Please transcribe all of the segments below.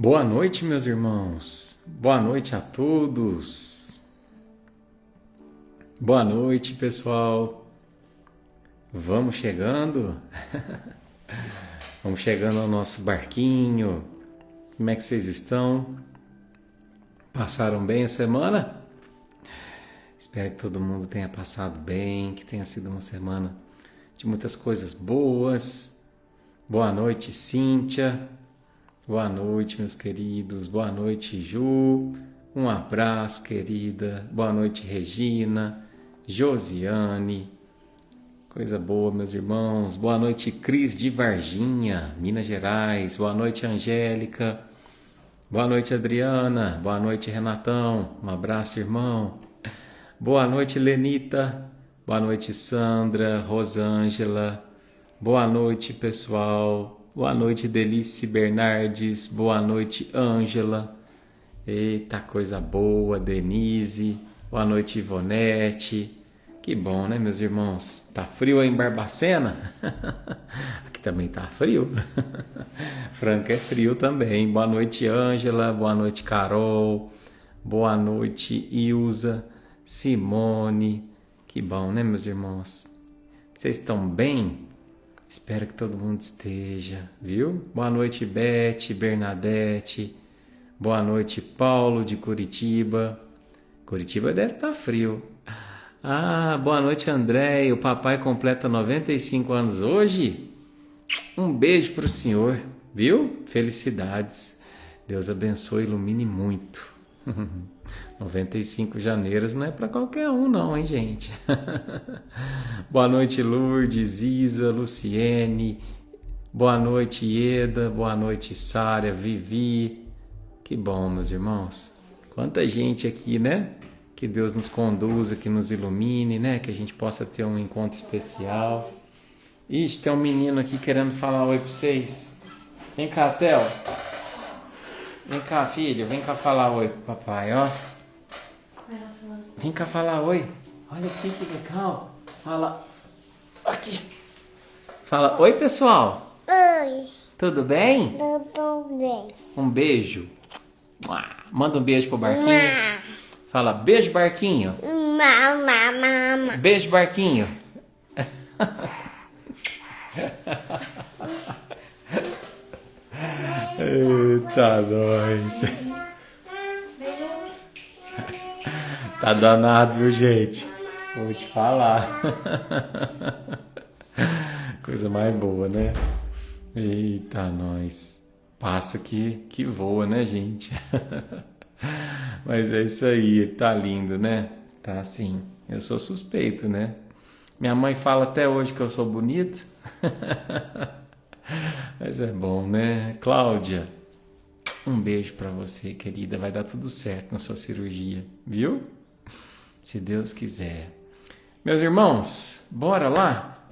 Boa noite, meus irmãos. Boa noite a todos. Boa noite, pessoal. Vamos chegando. Vamos chegando ao nosso barquinho. Como é que vocês estão? Passaram bem a semana? Espero que todo mundo tenha passado bem, que tenha sido uma semana de muitas coisas boas. Boa noite, Cíntia. Boa noite, meus queridos. Boa noite, Ju. Um abraço, querida. Boa noite, Regina, Josiane. Coisa boa, meus irmãos. Boa noite, Cris de Varginha, Minas Gerais. Boa noite, Angélica. Boa noite, Adriana. Boa noite, Renatão. Um abraço, irmão. Boa noite, Lenita. Boa noite, Sandra, Rosângela. Boa noite, pessoal. Boa noite, Delice Bernardes. Boa noite, Ângela. Eita, coisa boa, Denise. Boa noite, Ivonete. Que bom, né, meus irmãos? Tá frio aí em Barbacena? Aqui também tá frio. Franca é frio também. Boa noite, Ângela. Boa noite, Carol. Boa noite, Ilza. Simone. Que bom, né, meus irmãos? Vocês estão bem? Espero que todo mundo esteja, viu? Boa noite, Beth, Bernadette. Boa noite, Paulo de Curitiba. Curitiba deve estar frio. Boa noite, André. O papai completa 95 anos hoje. Um beijo para o senhor, viu? Felicidades. Deus abençoe e ilumine muito. 95 janeiros não é para qualquer um não, hein, gente? Boa noite, Lourdes, Isa, Luciene. Boa noite, Ieda. Boa noite, Sária, Vivi. Que bom, meus irmãos. Quanta gente aqui, né? Que Deus nos conduza, que nos ilumine, né? Que a gente possa ter um encontro especial. Ixi, tem um menino aqui querendo falar oi para vocês. Vem cá, Theo. Vem cá, filho. Vem cá falar oi pro papai, ó. Vem cá falar oi. Olha aqui que legal. Fala aqui. Fala oi, pessoal. Oi. Tudo bem? Tudo bem. Um beijo. Manda um beijo pro barquinho. Fala beijo, barquinho. Mama. Beijo, barquinho. Eita, nós. Tá danado, viu, gente? Vou te falar. Coisa mais boa, né? Eita, nós. Passa que voa, né, gente? Mas é isso aí, tá lindo, né? Tá assim. Eu sou suspeito, né? Minha mãe fala até hoje que eu sou bonito. Mas é bom, né? Cláudia, um beijo pra você, querida. Vai dar tudo certo na sua cirurgia, viu? Se Deus quiser. Meus irmãos, bora lá?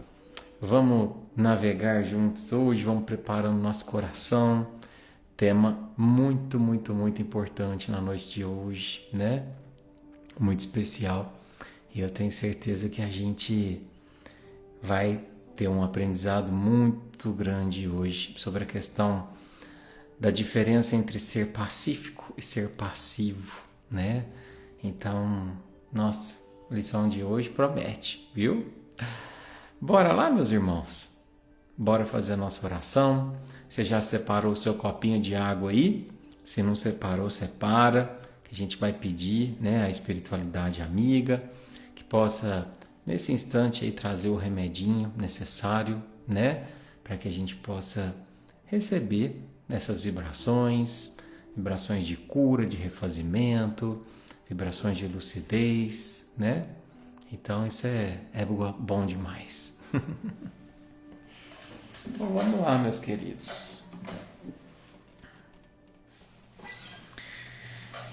Vamos navegar juntos hoje, vamos preparando nosso coração. Tema muito, muito, muito importante na noite de hoje, né? Muito especial. E eu tenho certeza que a gente vai ter um aprendizado muito grande hoje sobre a questão da diferença entre ser pacífico e ser passivo, né? Então, nossa, a lição de hoje promete, viu? Bora lá, meus irmãos? Bora fazer a nossa oração. Você já separou o seu copinho de água aí? Se não separou, separa, que a gente vai pedir, né, a espiritualidade amiga, que possa, nesse instante aí, trazer o remedinho necessário, né, para que a gente possa receber essas vibrações de cura, de refazimento, vibrações de lucidez, né? Então isso é bom demais. Então vamos lá, meus queridos.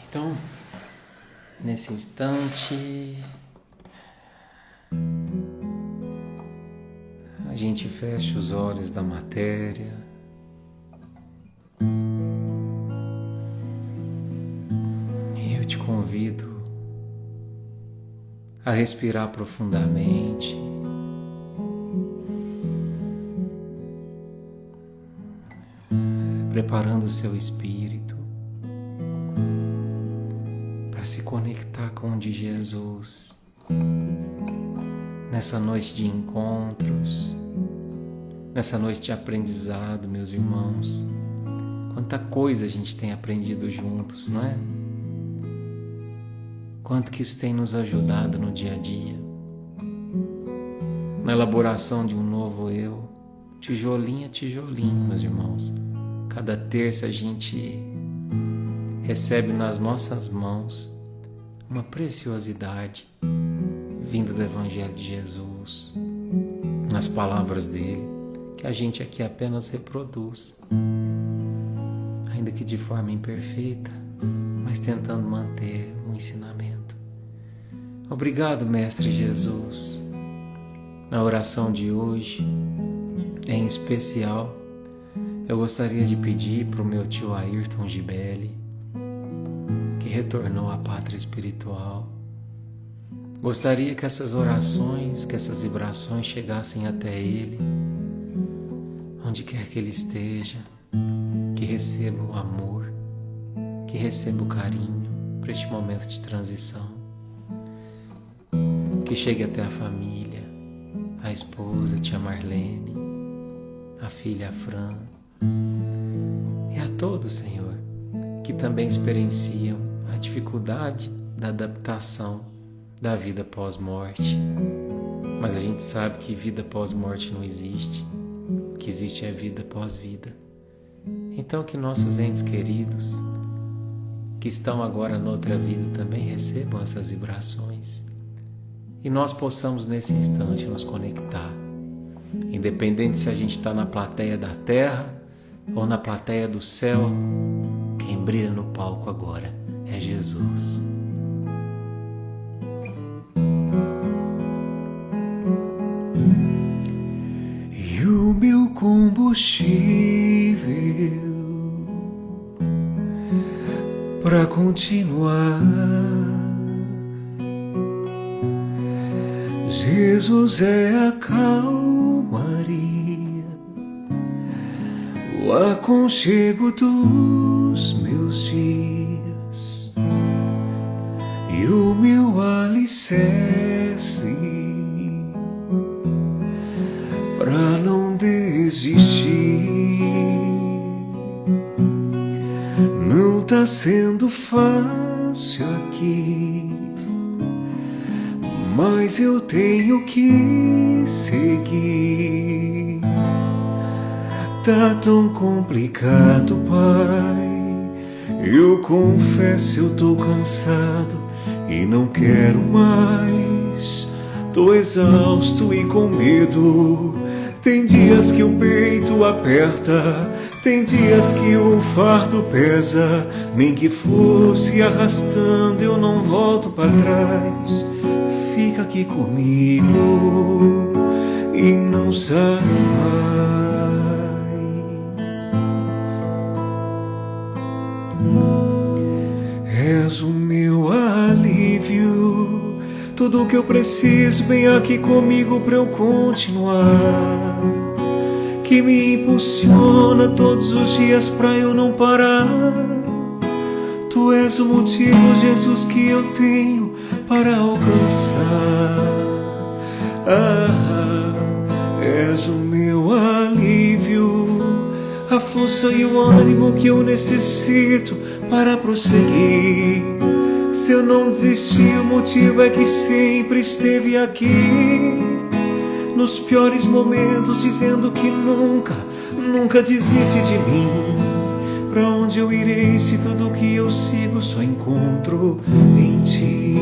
Então, nesse instante, a gente fecha os olhos da matéria. E eu te convido a respirar profundamente. Preparando o seu espírito para se conectar com o de Jesus. Nessa noite de encontros, nessa noite de aprendizado, meus irmãos, quanta coisa a gente tem aprendido juntos, não é? Quanto que isso tem nos ajudado no dia a dia, na elaboração de um novo eu, tijolinho a tijolinho, meus irmãos. Cada terça a gente recebe nas nossas mãos uma preciosidade vinda do Evangelho de Jesus, nas palavras dele, que a gente aqui apenas reproduz, ainda que de forma imperfeita, mas tentando manter o ensinamento. Obrigado, Mestre Jesus. Na oração de hoje, em especial, eu gostaria de pedir para o meu tio Ayrton Gibelli, que retornou à pátria espiritual. Gostaria que essas orações, que essas vibrações chegassem até ele, onde quer que ele esteja, que receba o amor, que receba o carinho para este momento de transição, que chegue até a família, a esposa, a tia Marlene, a filha, a Fran, e a todos, Senhor, que também experienciam a dificuldade da adaptação da vida pós-morte. Mas a gente sabe que vida pós-morte não existe. O que existe é vida pós-vida. Então que nossos entes queridos, que estão agora noutra vida, também recebam essas vibrações. E nós possamos nesse instante nos conectar. Independente se a gente está na plateia da terra ou na plateia do céu, quem brilha no palco agora é Jesus. E o meu combustível para continuar, Jesus é a calmaria, o aconchego dos meus dias e o meu alicerce pra não desistir. Não tá sendo fácil aqui, mas eu tenho que seguir. Tá tão complicado, Pai, eu confesso, eu tô cansado e não quero mais. Tô exausto e com medo. Tem dias que o peito aperta, tem dias que o fardo pesa. Nem que fosse arrastando, eu não volto pra trás. Fica aqui comigo e não sai mais. És o meu alívio, tudo que eu preciso, vem aqui comigo pra eu continuar. Que me impulsiona todos os dias pra eu não parar. Tu és o motivo, Jesus, que eu tenho para alcançar. És o meu alívio, a força e o ânimo que eu necessito para prosseguir. Se eu não desisti, o motivo é que sempre esteve aqui, nos piores momentos, dizendo que nunca, nunca desiste de mim. Pra onde eu irei se tudo que eu sigo só encontro em ti?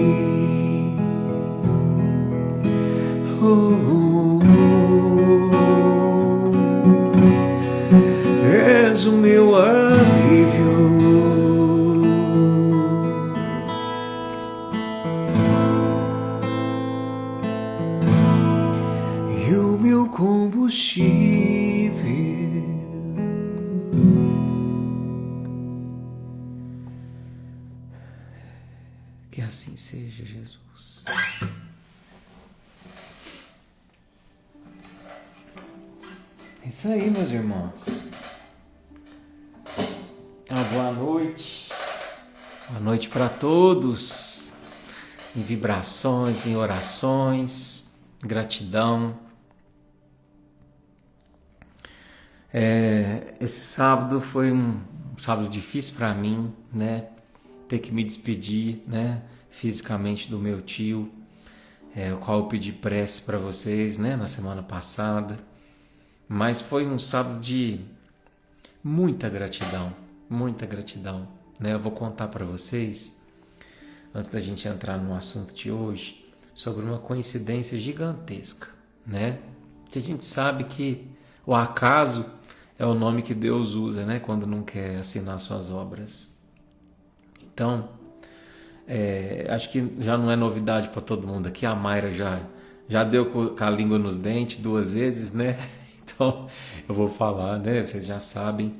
És o meu alívio, e o meu combustível. Que assim seja, Jesus. É isso aí, meus irmãos. Uma boa noite, Boa noite para todos, em vibrações, em orações, gratidão. Esse sábado foi um sábado difícil para mim, né? Ter que me despedir, né? Fisicamente do meu tio, o qual eu pedi prece para vocês, né? Na semana passada. Mas foi um sábado de muita gratidão, né? Eu vou contar para vocês, antes da gente entrar no assunto de hoje, sobre uma coincidência gigantesca, né? Que a gente sabe que o acaso é o nome que Deus usa, né? Quando não quer assinar suas obras. Então, acho que já não é novidade para todo mundo aqui. A Mayra já deu com a língua nos dentes 2 vezes, né? Então, eu vou falar, né? Vocês já sabem.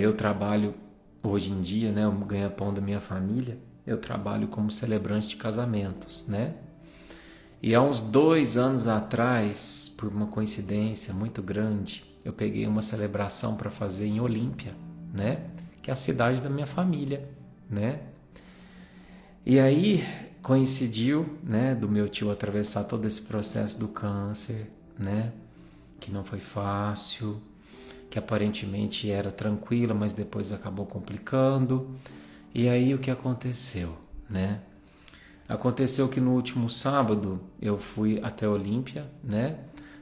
Eu trabalho hoje em dia, né? O ganha-pão da minha família. Eu trabalho como celebrante de casamentos, né? E há uns 2 anos atrás, por uma coincidência muito grande, eu peguei uma celebração para fazer em Olímpia, né? Que é a cidade da minha família, né? E aí coincidiu, né, do meu tio atravessar todo esse processo do câncer, né? Que não foi fácil, que aparentemente era tranquila, mas depois acabou complicando. E aí o que aconteceu, né? Aconteceu que no último sábado eu fui até Olímpia, né,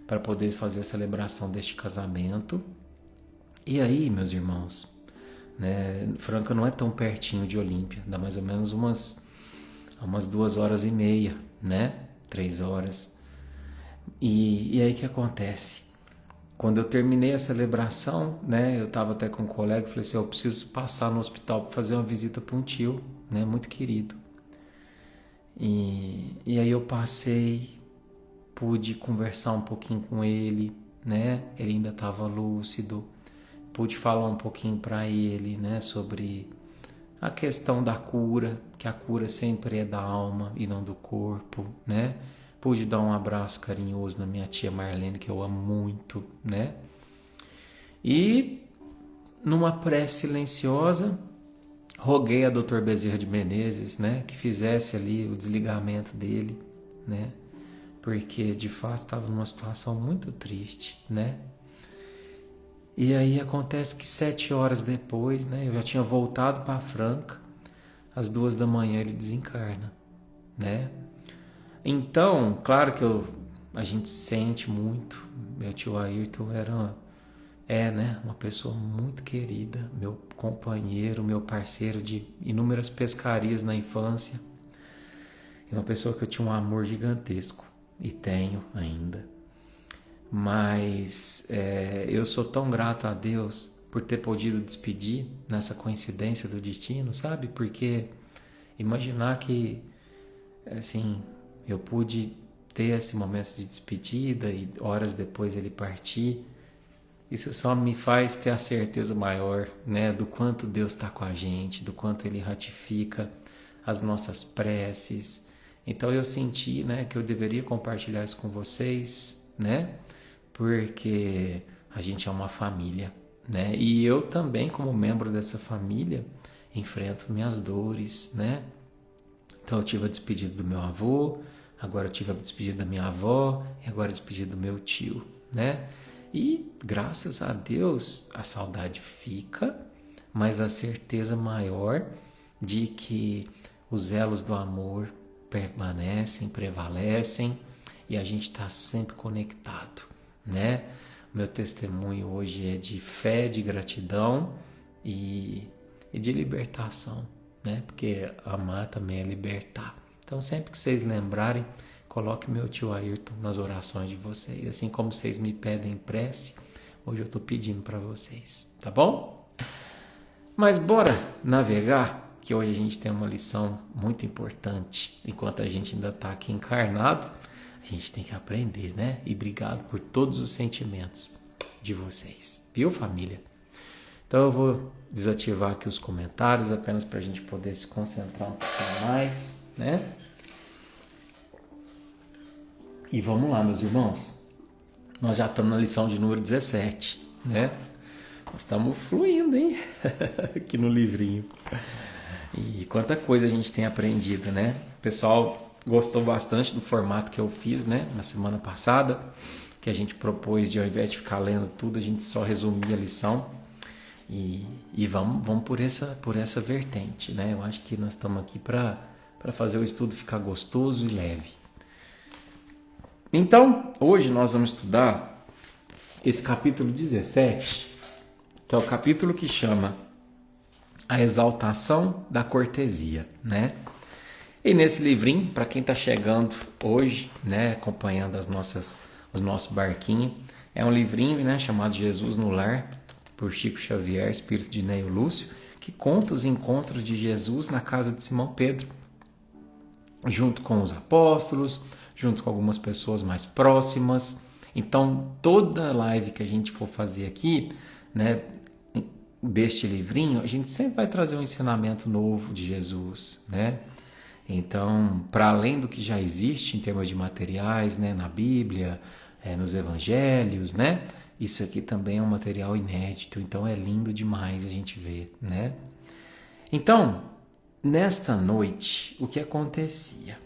para poder fazer a celebração deste casamento. E aí, meus irmãos, né, Franca não é tão pertinho de Olímpia, dá mais ou menos umas 2h30, né, 3 horas. E aí o que acontece? Quando eu terminei a celebração, né, eu estava até com um colega e falei assim, eu preciso passar no hospital para fazer uma visita para um tio, né, muito querido. E aí eu passei, pude conversar um pouquinho com ele, né? Ele ainda estava lúcido, pude falar um pouquinho para ele, né, sobre a questão da cura, que a cura sempre é da alma e não do corpo, né? Pude dar um abraço carinhoso na minha tia Marlene, que eu amo muito, né? E numa prece silenciosa, roguei a Dr. Bezerra de Menezes, né, que fizesse ali o desligamento dele, né, porque de fato estava numa situação muito triste, né. E aí acontece que 7 horas depois, né, eu já tinha voltado para Franca, às 2 da manhã ele desencarna, né. Então, claro que a gente sente muito. Meu tio Ayrton né, uma pessoa muito querida, meu companheiro, meu parceiro de inúmeras pescarias na infância. É uma pessoa que eu tinha um amor gigantesco e tenho ainda. Mas eu sou tão grato a Deus por ter podido despedir nessa coincidência do destino, sabe? Porque imaginar que, assim, eu pude ter esse momento de despedida e horas depois ele partir. Isso só me faz ter a certeza maior, né, do quanto Deus está com a gente, do quanto Ele ratifica as nossas preces. Então eu senti, né, que eu deveria compartilhar isso com vocês, né, porque a gente é uma família, né, e eu também, como membro dessa família, enfrento minhas dores, né. Então eu tive a despedida do meu avô, agora eu tive a despedida da minha avó e agora a despedida do meu tio, né. E, graças a Deus, a saudade fica, mas a certeza maior de que os elos do amor permanecem, prevalecem e a gente está sempre conectado, né? Meu testemunho hoje é de fé, de gratidão e de libertação, né? Porque amar também é libertar. Então, sempre que vocês lembrarem, coloque meu tio Ayrton nas orações de vocês. Assim como vocês me pedem prece, hoje eu estou pedindo para vocês, tá bom? Mas bora navegar, que hoje a gente tem uma lição muito importante. Enquanto a gente ainda está aqui encarnado, a gente tem que aprender, né? E obrigado por todos os sentimentos de vocês, viu, família? Então eu vou desativar aqui os comentários, apenas para a gente poder se concentrar um pouquinho mais, né? E vamos lá, meus irmãos. Nós já estamos na lição de número 17, né? Nós estamos fluindo, hein? Aqui no livrinho. E quanta coisa a gente tem aprendido, né? O pessoal gostou bastante do formato que eu fiz, né? Na semana passada, que a gente propôs de, ao invés de ficar lendo tudo, a gente só resumia a lição. E vamos por essa vertente, né? Eu acho que nós estamos aqui para fazer o estudo ficar gostoso e leve. Então, hoje nós vamos estudar esse capítulo 17, que é o capítulo que chama A Exaltação da Cortesia, né? E nesse livrinho, para quem está chegando hoje, né, acompanhando o nosso barquinho, é um livrinho, né, chamado Jesus no Lar, por Chico Xavier, espírito de Neio Lúcio, que conta os encontros de Jesus na casa de Simão Pedro, junto com os apóstolos, junto com algumas pessoas mais próximas. Então, toda live que a gente for fazer aqui, né, deste livrinho, a gente sempre vai trazer um ensinamento novo de Jesus, né? Então, para além do que já existe em termos de materiais, né, na Bíblia, nos Evangelhos, né? Isso aqui também é um material inédito, então é lindo demais a gente ver, né? Então, nesta noite, o que acontecia?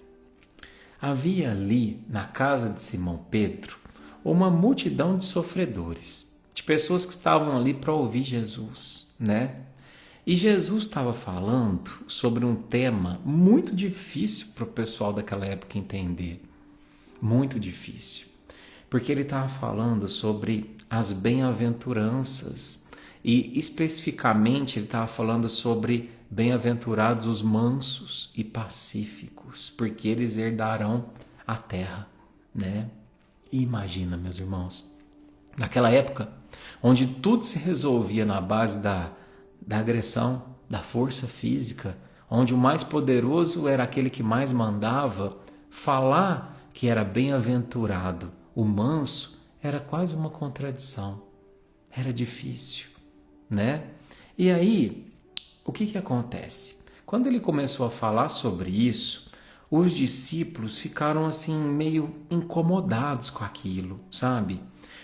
Havia ali, na casa de Simão Pedro, uma multidão de sofredores, de pessoas que estavam ali para ouvir Jesus, né? E Jesus estava falando sobre um tema muito difícil para o pessoal daquela época entender. Muito difícil. Porque ele estava falando sobre as bem-aventuranças. E especificamente ele estava falando sobre bem-aventurados os mansos e pacíficos, porque eles herdarão a terra, né? E imagina, meus irmãos, naquela época, onde tudo se resolvia na base da agressão, da força física, onde o mais poderoso era aquele que mais mandava, falar que era bem-aventurado o manso era quase uma contradição. Era difícil, né? E aí, o que acontece? Quando ele começou a falar sobre isso, os discípulos ficaram assim meio incomodados com aquilo, sabe?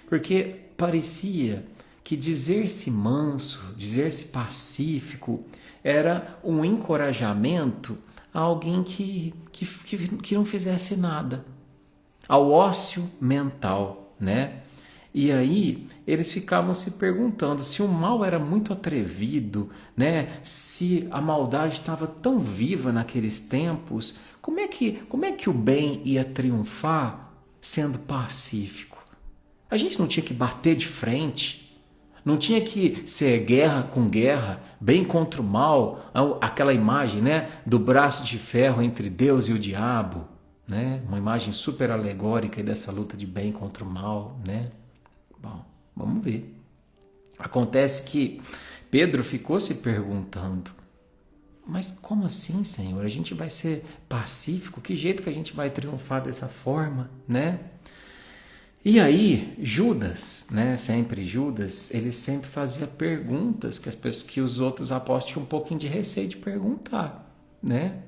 Porque parecia que dizer-se manso, dizer-se pacífico, era um encorajamento a alguém que não fizesse nada, ao ócio mental, né? E aí eles ficavam se perguntando se o mal era muito atrevido, né? Se a maldade estava tão viva naqueles tempos, como é que o bem ia triunfar sendo pacífico? A gente não tinha que bater de frente, não tinha que ser guerra com guerra, bem contra o mal, aquela imagem, né, do braço de ferro entre Deus e o diabo, né? Uma imagem super alegórica dessa luta de bem contra o mal, né? Bom, vamos ver. Acontece que Pedro ficou se perguntando, mas como assim, Senhor? A gente vai ser pacífico? Que jeito que a gente vai triunfar dessa forma, né? E aí, Judas, né? Sempre Judas, ele sempre fazia perguntas que os outros apóstolos tinham um pouquinho de receio de perguntar, né?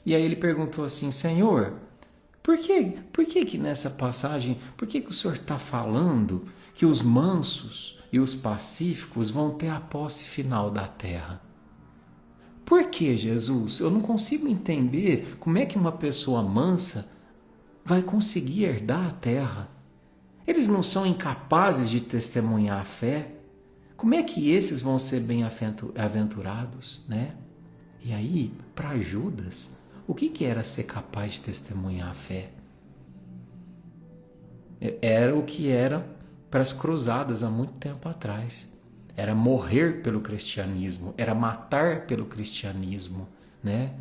E aí ele perguntou assim, Senhor, por que nessa passagem, por que o Senhor está falando que os mansos e os pacíficos vão ter a posse final da terra? Por que, Jesus? Eu não consigo entender como é que uma pessoa mansa vai conseguir herdar a terra. Eles não são incapazes de testemunhar a fé? Como é que esses vão ser bem-aventurados, né? E aí, para Judas, o que era ser capaz de testemunhar a fé? Era o que era para as cruzadas há muito tempo atrás. Era morrer pelo cristianismo, era matar pelo cristianismo, né?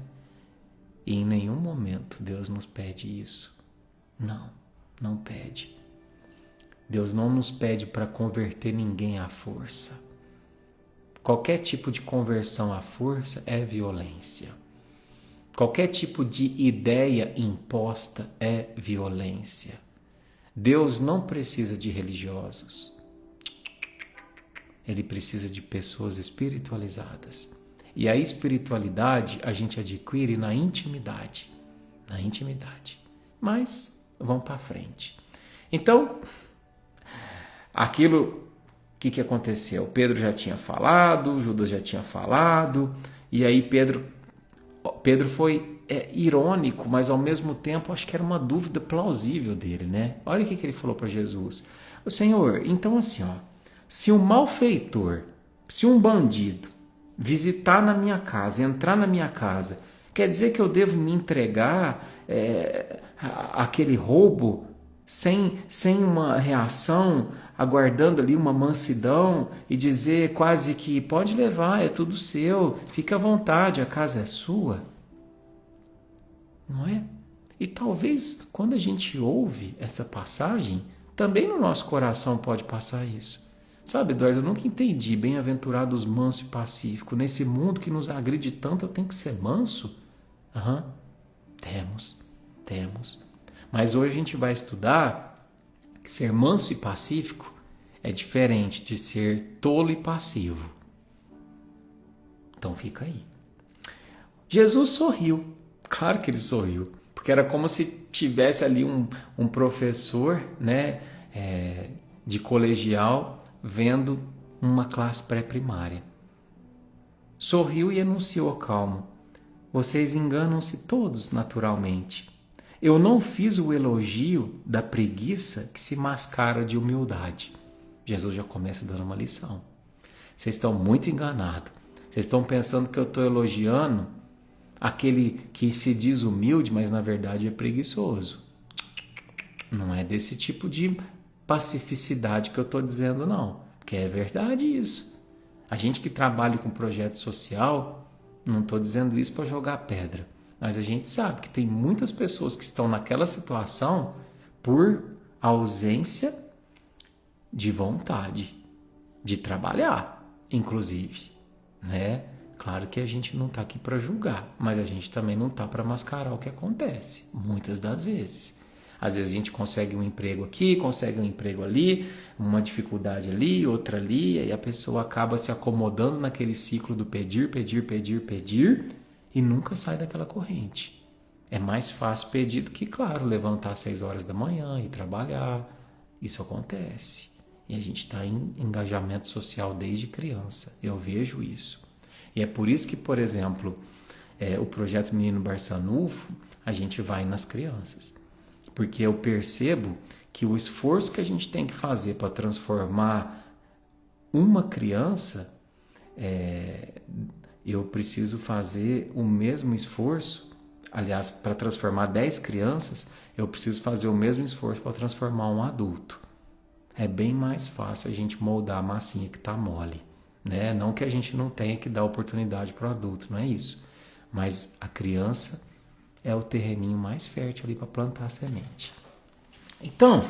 E em nenhum momento Deus nos pede isso. Não pede. Deus não nos pede para converter ninguém à força. Qualquer tipo de conversão à força é violência. Qualquer tipo de ideia imposta é violência. Deus não precisa de religiosos. Ele precisa de pessoas espiritualizadas. E a espiritualidade a gente adquire na intimidade. Na intimidade. Mas vamos para frente. Então, aquilo, o que aconteceu? Pedro já tinha falado, Judas já tinha falado, e aí Pedro Pedro foi irônico, mas ao mesmo tempo acho que era uma dúvida plausível dele, né? Olha o que ele falou para Jesus. O Senhor, então assim, ó, se um malfeitor, se um bandido visitar na minha casa, entrar na minha casa, quer dizer que eu devo me entregar àquele roubo sem uma reação, aguardando ali uma mansidão e dizer quase que pode levar, é tudo seu, fique à vontade, a casa é sua? Não é? E talvez quando a gente ouve essa passagem, também no nosso coração pode passar isso. Sabe, Eduardo, eu nunca entendi, bem-aventurados manso e pacífico, nesse mundo que nos agride tanto, eu tenho que ser manso? Temos. Mas hoje a gente vai estudar que ser manso e pacífico é diferente de ser tolo e passivo. Então fica aí. Jesus sorriu. Claro que ele sorriu. Porque era como se tivesse ali um professor, né, de colegial vendo uma classe pré-primária. Sorriu e anunciou calmo. Vocês enganam-se todos naturalmente. Eu não fiz o elogio da preguiça que se mascara de humildade. Jesus já começa dando uma lição. Vocês estão muito enganados. Vocês estão pensando que eu estou elogiando aquele que se diz humilde, mas na verdade é preguiçoso. Não é desse tipo de pacificidade que eu estou dizendo, não. Porque é verdade isso. A gente que trabalha com projeto social, não estou dizendo isso para jogar pedra. Mas a gente sabe que tem muitas pessoas que estão naquela situação por ausência de vontade de trabalhar, inclusive, né? Claro que a gente não está aqui para julgar, mas a gente também não está para mascarar o que acontece, muitas das vezes. Às vezes a gente consegue um emprego aqui, consegue um emprego ali, uma dificuldade ali, outra ali, e a pessoa acaba se acomodando naquele ciclo do pedir e nunca sai daquela corrente. É mais fácil pedir do que, claro, levantar às 6 horas da manhã e trabalhar. Isso acontece. E a gente está em engajamento social desde criança. Eu vejo isso. E é por isso que, por exemplo, o projeto Menino Barçanufo, a gente vai nas crianças. Porque eu percebo que o esforço que a gente tem que fazer para transformar uma criança, eu preciso fazer o mesmo esforço. Aliás, para transformar 10 crianças, eu preciso fazer o mesmo esforço para transformar um adulto. É bem mais fácil a gente moldar a massinha que está mole, né? Não que a gente não tenha que dar oportunidade para o adulto, não é isso. Mas a criança é o terreninho mais fértil ali para plantar a semente. Então,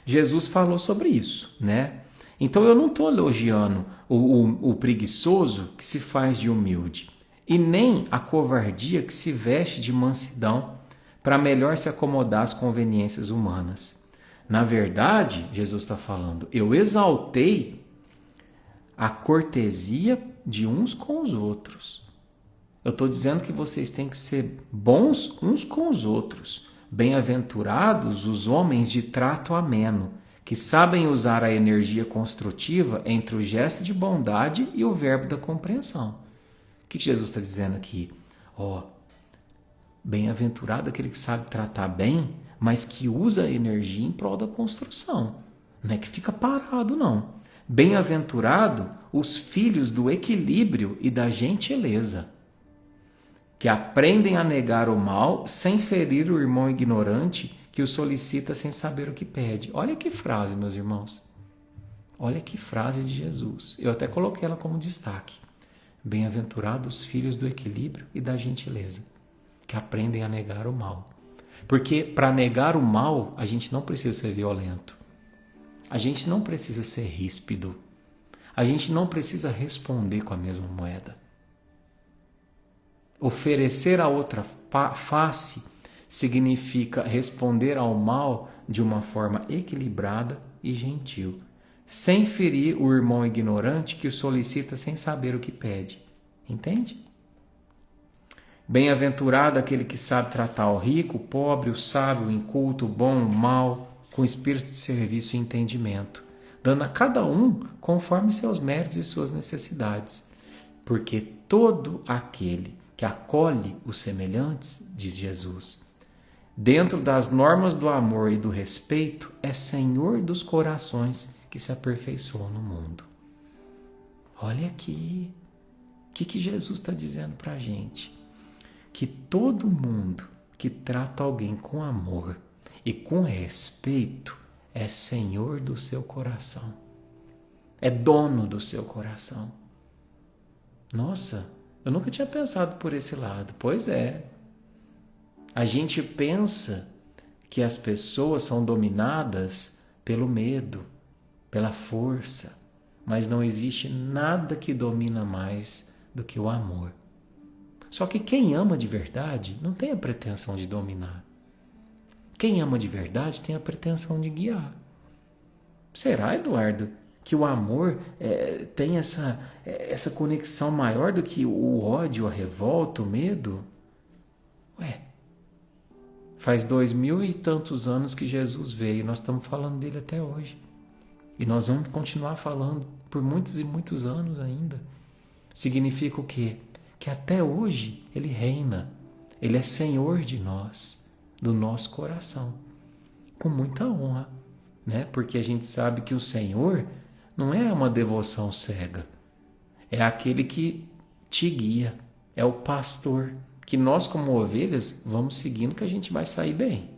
Jesus falou sobre isso, né? Então eu não estou elogiando o preguiçoso que se faz de humilde, e nem a covardia que se veste de mansidão para melhor se acomodar às conveniências humanas. Na verdade, Jesus está falando, eu exaltei a cortesia de uns com os outros. Eu estou dizendo que vocês têm que ser bons uns com os outros. Bem-aventurados os homens de trato ameno, que sabem usar a energia construtiva entre o gesto de bondade e o verbo da compreensão. O que Jesus está dizendo aqui? Bem-aventurado aquele que sabe tratar bem, mas que usa a energia em prol da construção. Não é que fica parado, não. Bem-aventurado os filhos do equilíbrio e da gentileza, que aprendem a negar o mal sem ferir o irmão ignorante que o solicita sem saber o que pede. Olha que frase, meus irmãos. Olha que frase de Jesus. Eu até coloquei ela como destaque. Bem-aventurados os filhos do equilíbrio e da gentileza, que aprendem a negar o mal. Porque para negar o mal, a gente não precisa ser violento. A gente não precisa ser ríspido. A gente não precisa responder com a mesma moeda. Oferecer a outra face significa responder ao mal de uma forma equilibrada e gentil, sem ferir o irmão ignorante que o solicita sem saber o que pede. Entende? Bem-aventurado aquele que sabe tratar o rico, o pobre, o sábio, o inculto, o bom, o mau, com espírito de serviço e entendimento, dando a cada um conforme seus méritos e suas necessidades. Porque todo aquele que acolhe os semelhantes, diz Jesus, dentro das normas do amor e do respeito, é Senhor dos corações que se aperfeiçoam no mundo. Olha aqui, o que Jesus está dizendo para a gente? Que todo mundo que trata alguém com amor e com respeito é Senhor do seu coração, é dono do seu coração. Nossa, eu nunca tinha pensado por esse lado. Pois é. A gente pensa que as pessoas são dominadas pelo medo, pela força, mas não existe nada que domina mais do que o amor. Só que quem ama de verdade não tem a pretensão de dominar. Quem ama de verdade tem a pretensão de guiar. Será, Eduardo, que o amor tem essa conexão maior do que o ódio, a revolta, o medo? Faz 2000 e tantos anos que Jesus veio, nós estamos falando dele até hoje. E nós vamos continuar falando por muitos e muitos anos ainda. Significa o quê? Que até hoje ele reina, ele é Senhor de nós, do nosso coração, com muita honra, né? Porque a gente sabe que o Senhor não é uma devoção cega, é aquele que te guia, é o pastor, que nós como ovelhas vamos seguindo que a gente vai sair bem,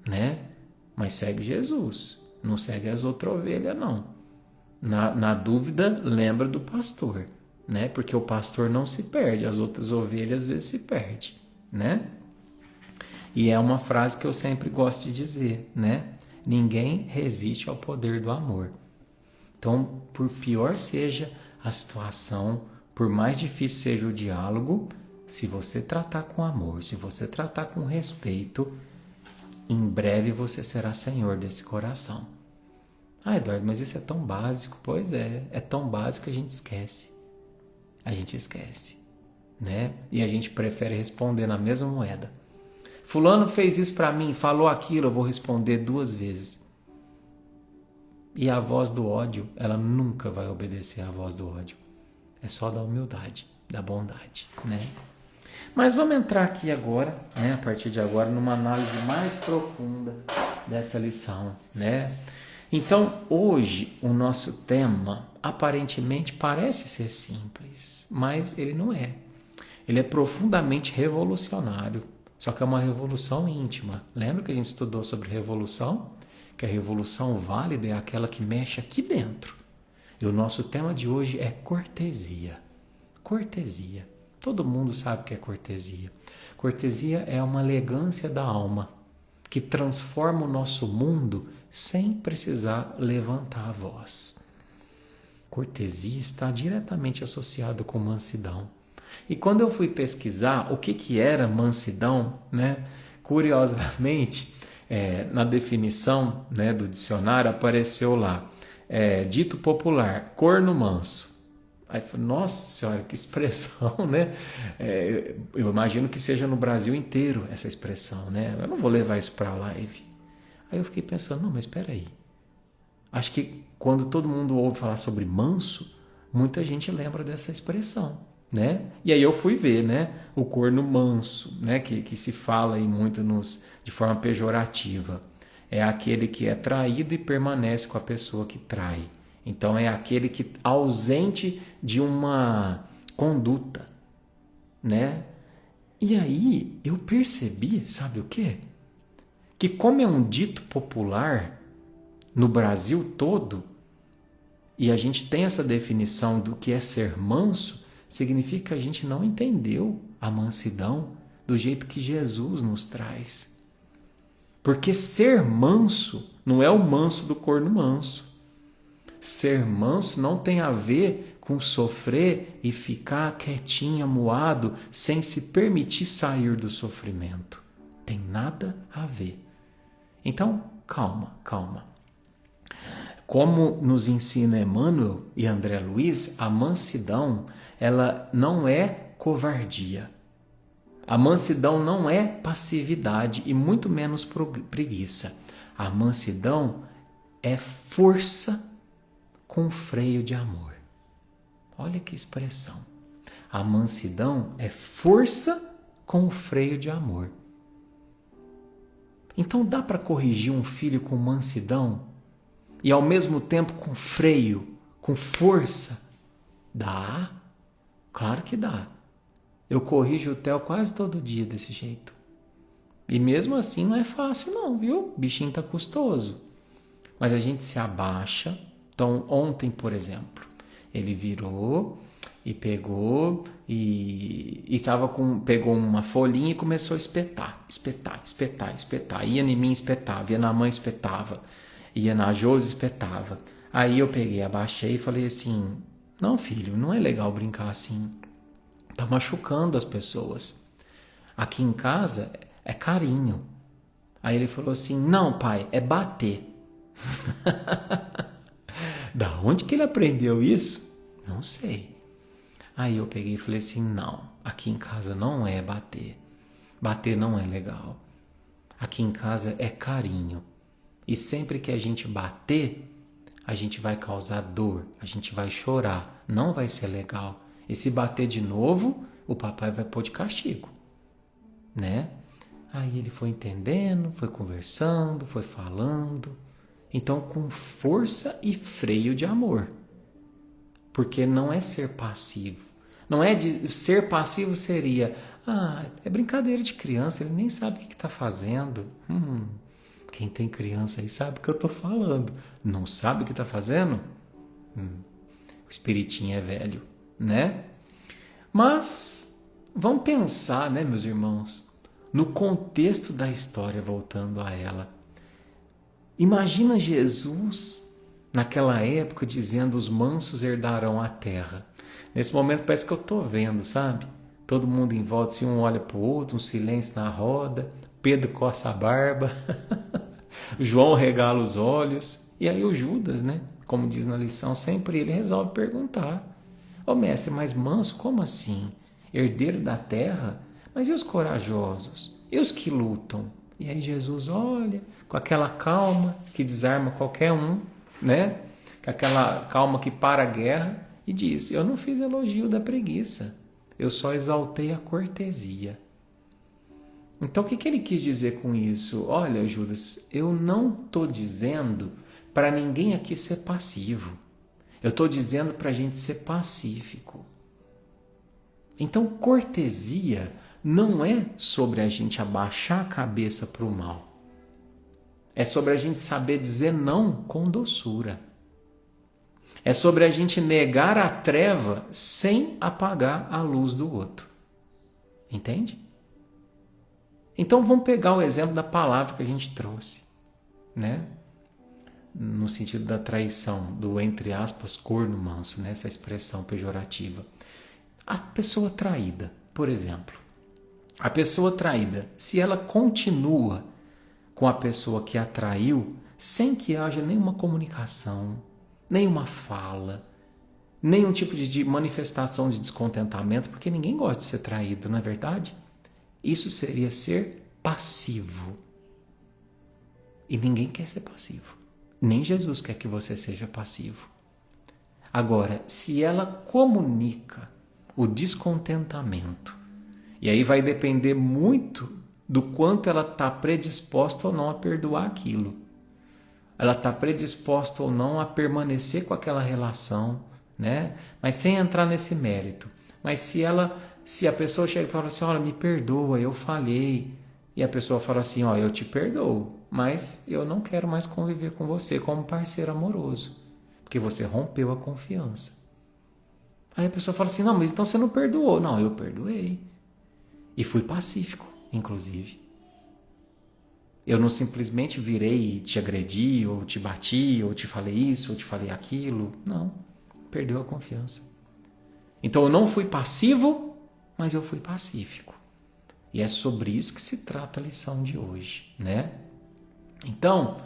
né? Mas segue Jesus, não segue as outras ovelhas não. Na dúvida, lembra do pastor, né? Porque o pastor não se perde, as outras ovelhas às vezes se perdem, né? E é uma frase que eu sempre gosto de dizer, né? Ninguém resiste ao poder do amor. Então, por pior seja a situação, por mais difícil seja o diálogo, se você tratar com amor, se você tratar com respeito, em breve você será senhor desse coração. Ah, Eduardo, mas isso é tão básico. Pois é tão básico que a gente esquece. A gente esquece, né? E a gente prefere responder na mesma moeda. Fulano fez isso para mim, falou aquilo, eu vou responder 2 vezes. E a voz do ódio, ela nunca vai obedecer à voz do ódio. É só da humildade, da bondade, né? Mas vamos entrar aqui agora, né, a partir de agora, numa análise mais profunda dessa lição, né? Então, hoje, o nosso tema, aparentemente, parece ser simples, mas ele não é. Ele é profundamente revolucionário, só que é uma revolução íntima. Lembra que a gente estudou sobre revolução? Que a revolução válida é aquela que mexe aqui dentro. E o nosso tema de hoje é cortesia. Cortesia. Todo mundo sabe o que é cortesia. Cortesia é uma elegância da alma que transforma o nosso mundo sem precisar levantar a voz. Cortesia está diretamente associada com mansidão. E quando eu fui pesquisar o que era mansidão, né, curiosamente, na definição, né, do dicionário apareceu lá, dito popular, corno manso. Aí eu falei, nossa senhora, que expressão, né? Eu imagino que seja no Brasil inteiro essa expressão, né? Eu não vou levar isso para a live. Aí eu fiquei pensando, não, mas espera aí. Acho que quando todo mundo ouve falar sobre manso, muita gente lembra dessa expressão, né? E aí eu fui ver, né? O corno manso, né? Que se fala aí muito de forma pejorativa. É aquele que é traído e permanece com a pessoa que trai. Então é aquele que ausente de uma conduta, né? E aí eu percebi, sabe o quê? Que como é um dito popular no Brasil todo, e a gente tem essa definição do que é ser manso, significa que a gente não entendeu a mansidão do jeito que Jesus nos traz. Porque ser manso não é o manso do corno manso. Ser manso não tem a ver com sofrer e ficar quietinho, amuado, sem se permitir sair do sofrimento. Tem nada a ver. Então, calma. Como nos ensina Emmanuel e André Luiz, a mansidão, ela não é covardia. A mansidão não é passividade e muito menos preguiça. A mansidão é força com freio de amor. Olha que expressão. A mansidão é força com o freio de amor. Então dá para corrigir um filho com mansidão e ao mesmo tempo com freio, com força? Dá? Claro que dá. Eu corrijo o Theo quase todo dia desse jeito. E mesmo assim não é fácil não, viu? O bichinho tá custoso. Mas a gente se abaixa. Então ontem, por exemplo, ele virou e pegou pegou uma folhinha e começou a espetar. Ia em mim, espetava. Ia na mãe, espetava. Ia na Josi, espetava. Aí eu peguei, abaixei e falei assim, não filho, não é legal brincar assim. Tá machucando as pessoas. Aqui em casa é carinho. Aí ele falou assim, não pai, é bater. Da onde que ele aprendeu isso? Não sei. Aí eu peguei e falei assim, não, aqui em casa não é bater. Bater não é legal. Aqui em casa é carinho. E sempre que a gente bater, a gente vai causar dor, a gente vai chorar, não vai ser legal. E se bater de novo, o papai vai pôr de castigo, né? Aí ele foi entendendo, foi conversando, foi falando. Então, com força e freio de amor. Porque não é ser passivo. Não é de ser passivo seria, é brincadeira de criança, ele nem sabe o que está fazendo. Quem tem criança aí sabe o que eu estou falando. Não sabe o que está fazendo? O espiritinho é velho, né? Mas vamos pensar, né, meus irmãos, no contexto da história, voltando a ela. Imagina Jesus naquela época dizendo os mansos herdarão a terra. Nesse momento parece que eu estou vendo, sabe? Todo mundo em volta, se um olha para o outro, um silêncio na roda, Pedro coça a barba, João regala os olhos, e aí o Judas, né? Como diz na lição, sempre ele resolve perguntar. Ô mestre, mas manso, como assim? Herdeiro da terra? Mas e os corajosos? E os que lutam? E aí Jesus olha com aquela calma que desarma qualquer um, né? Com aquela calma que para a guerra e diz, eu não fiz elogio da preguiça, eu só exaltei a cortesia. Então o que ele quis dizer com isso? Olha, Judas, eu não estou dizendo para ninguém aqui ser passivo. Eu estou dizendo para a gente ser pacífico. Então, cortesia não é sobre a gente abaixar a cabeça para o mal. É sobre a gente saber dizer não com doçura. É sobre a gente negar a treva sem apagar a luz do outro. Entende? Então, vamos pegar o exemplo da palavra que a gente trouxe, né? No sentido da traição, do, entre aspas, corno manso, né? Essa expressão pejorativa. A pessoa traída, por exemplo. A pessoa traída, se ela continua com a pessoa que a traiu, sem que haja nenhuma comunicação, nenhuma fala, nenhum tipo de manifestação de descontentamento, porque ninguém gosta de ser traído, não é verdade? Isso seria ser passivo. E ninguém quer ser passivo. Nem Jesus quer que você seja passivo. Agora, se ela comunica o descontentamento, e aí vai depender muito do quanto ela está predisposta ou não a perdoar aquilo. Ela está predisposta ou não a permanecer com aquela relação, né? Mas sem entrar nesse mérito. Mas se a pessoa chega e fala assim, olha, me perdoa, eu falhei. E a pessoa fala assim, ó, eu te perdoo, mas eu não quero mais conviver com você como parceiro amoroso, porque você rompeu a confiança. Aí a pessoa fala assim, não, mas então você não perdoou. Não, eu perdoei. E fui pacífico, inclusive. Eu não simplesmente virei e te agredi, ou te bati, ou te falei isso, ou te falei aquilo. Não, perdeu a confiança. Então eu não fui passivo, mas eu fui pacífico. E é sobre isso que se trata a lição de hoje, né? Então,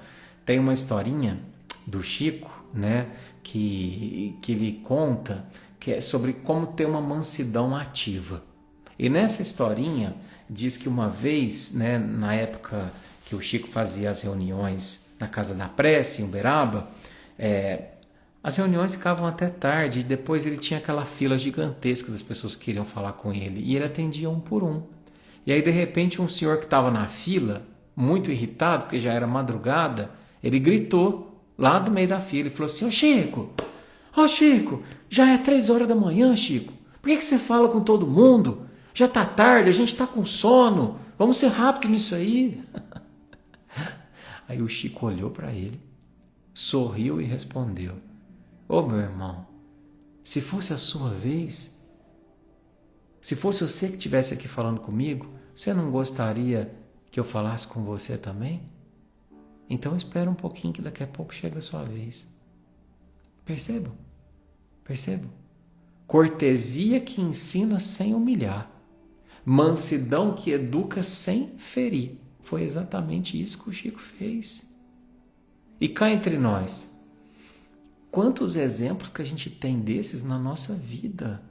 tem uma historinha do Chico, né, que ele conta, que é sobre como ter uma mansidão ativa. E nessa historinha, diz que uma vez, né, na época que o Chico fazia as reuniões na Casa da Prece, em Uberaba, As reuniões ficavam até tarde e depois ele tinha aquela fila gigantesca das pessoas que queriam falar com ele e ele atendia um por um. E aí de repente um senhor que estava na fila, muito irritado porque já era madrugada, ele gritou lá do meio da fila e falou assim: Ô Chico, já é 3 horas da manhã, Chico. Por que você fala com todo mundo? Já tá tarde, a gente tá com sono. Vamos ser rápido nisso aí. Aí o Chico olhou para ele, sorriu e respondeu: Ô meu irmão, se fosse a sua vez, se fosse você que estivesse aqui falando comigo, você não gostaria que eu falasse com você também? Então espera um pouquinho que daqui a pouco chega a sua vez. Percebam? Cortesia que ensina sem humilhar. Mansidão que educa sem ferir. Foi exatamente isso que o Chico fez. E cá entre nós, quantos exemplos que a gente tem desses na nossa vida?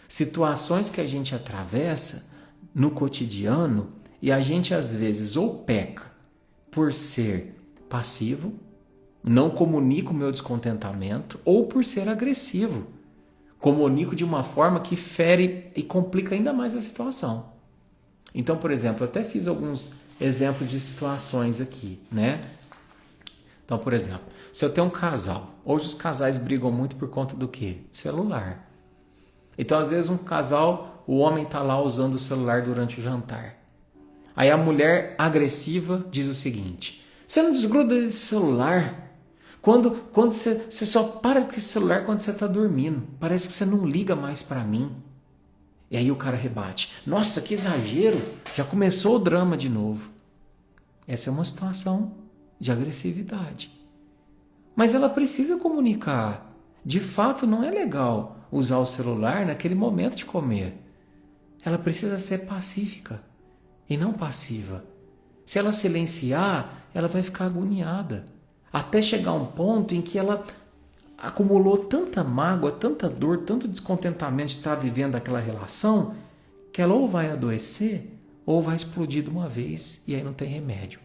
Situações que a gente atravessa no cotidiano e a gente às vezes ou peca por ser passivo, não comunico o meu descontentamento, ou por ser agressivo, comunico de uma forma que fere e complica ainda mais a situação. Então, por exemplo, eu até fiz alguns exemplos de situações aqui, né? Então, por exemplo, se eu tenho um casal, hoje os casais brigam muito por conta do quê? Celular. Então, às vezes, um casal, o homem está lá usando o celular durante o jantar. Aí a mulher agressiva diz o seguinte: você não desgruda desse celular? Quando você só para com esse celular quando você está dormindo. Parece que você não liga mais para mim. E aí o cara rebate: nossa, que exagero! Já começou o drama de novo. Essa é uma situação de agressividade. Mas ela precisa comunicar. De fato, não é legal usar o celular naquele momento de comer. Ela precisa ser pacífica e não passiva. Se ela silenciar, ela vai ficar agoniada. Até chegar a um ponto em que ela acumulou tanta mágoa, tanta dor, tanto descontentamento de estar vivendo aquela relação, que ela ou vai adoecer ou vai explodir de uma vez e aí não tem remédio.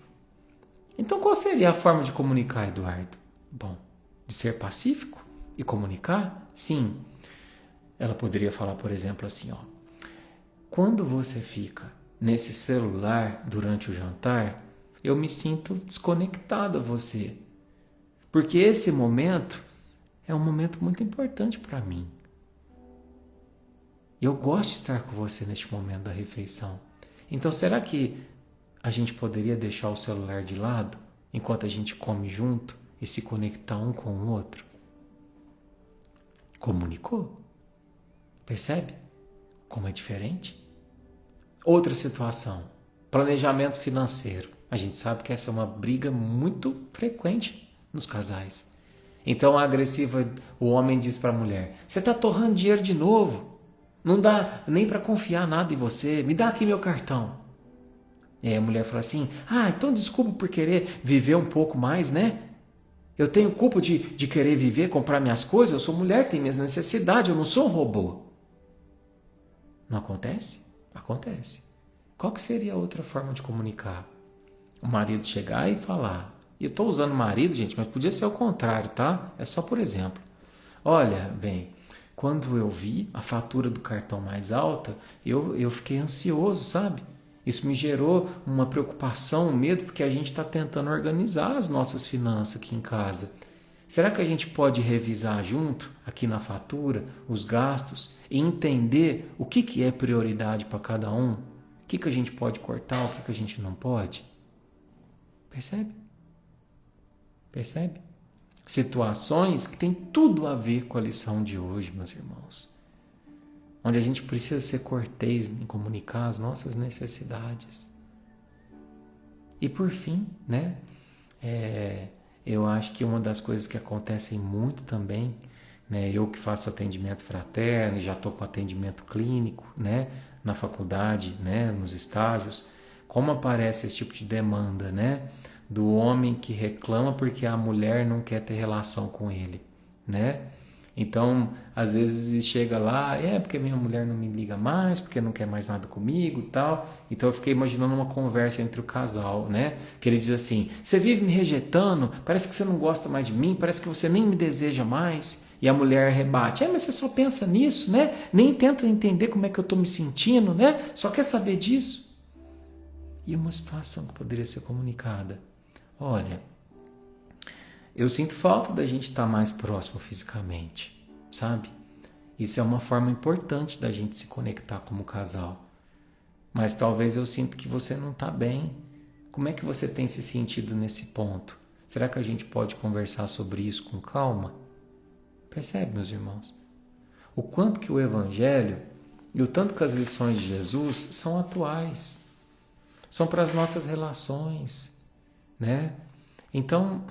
Então qual seria a forma de comunicar, Eduardo? Bom, de ser pacífico e comunicar? Sim. Ela poderia falar, por exemplo, assim, ó: quando você fica nesse celular durante o jantar, eu me sinto desconectado a você. Porque esse momento é um momento muito importante para mim. E eu gosto de estar com você neste momento da refeição. Então, será que a gente poderia deixar o celular de lado enquanto a gente come junto e se conectar um com o outro? Comunicou. Percebe como é diferente? Outra situação, planejamento financeiro. A gente sabe que essa é uma briga muito frequente nos casais. Então a agressiva, o homem diz para a mulher: você está torrando dinheiro de novo, não dá nem para confiar nada em você, me dá aqui meu cartão. E aí a mulher fala assim: então desculpa por querer viver um pouco mais, né? Eu tenho culpa de querer viver, comprar minhas coisas, eu sou mulher, tenho minhas necessidades, eu não sou um robô. Não acontece? Acontece. Qual que seria a outra forma de comunicar? O marido chegar e falar. E eu estou usando marido, gente, mas podia ser o contrário, tá? É só por exemplo. Olha, bem, quando eu vi a fatura do cartão mais alta, eu fiquei ansioso, sabe? Isso me gerou uma preocupação, um medo, porque a gente está tentando organizar as nossas finanças aqui em casa. Será que a gente pode revisar junto, aqui na fatura, os gastos e entender o que é prioridade para cada um? O que a gente pode cortar, o que a gente não pode? Percebe? Percebe? Situações que têm tudo a ver com a lição de hoje, meus irmãos. Onde a gente precisa ser cortês em comunicar as nossas necessidades. E por fim, né? Eu acho que uma das coisas que acontecem muito também, né? Eu que faço atendimento fraterno, já estou com atendimento clínico, né? Na faculdade, né? Nos estágios. Como aparece esse tipo de demanda, né? Do homem que reclama porque a mulher não quer ter relação com ele, né? Então, às vezes chega lá, porque minha mulher não me liga mais, porque não quer mais nada comigo e tal. Então eu fiquei imaginando uma conversa entre o casal, né? Que ele diz assim, você vive me rejeitando, parece que você não gosta mais de mim, parece que você nem me deseja mais. E a mulher rebate, mas você só pensa nisso, né? Nem tenta entender como é que eu estou me sentindo, né? Só quer saber disso. E uma situação que poderia ser comunicada. Olha, eu sinto falta da gente estar mais próximo fisicamente, sabe? Isso é uma forma importante da gente se conectar como casal. Mas talvez eu sinto que você não está bem. Como é que você tem se sentido nesse ponto? Será que a gente pode conversar sobre isso com calma? Percebe, meus irmãos? O quanto que o Evangelho e o tanto que as lições de Jesus são atuais. São para as nossas relações, né? Então,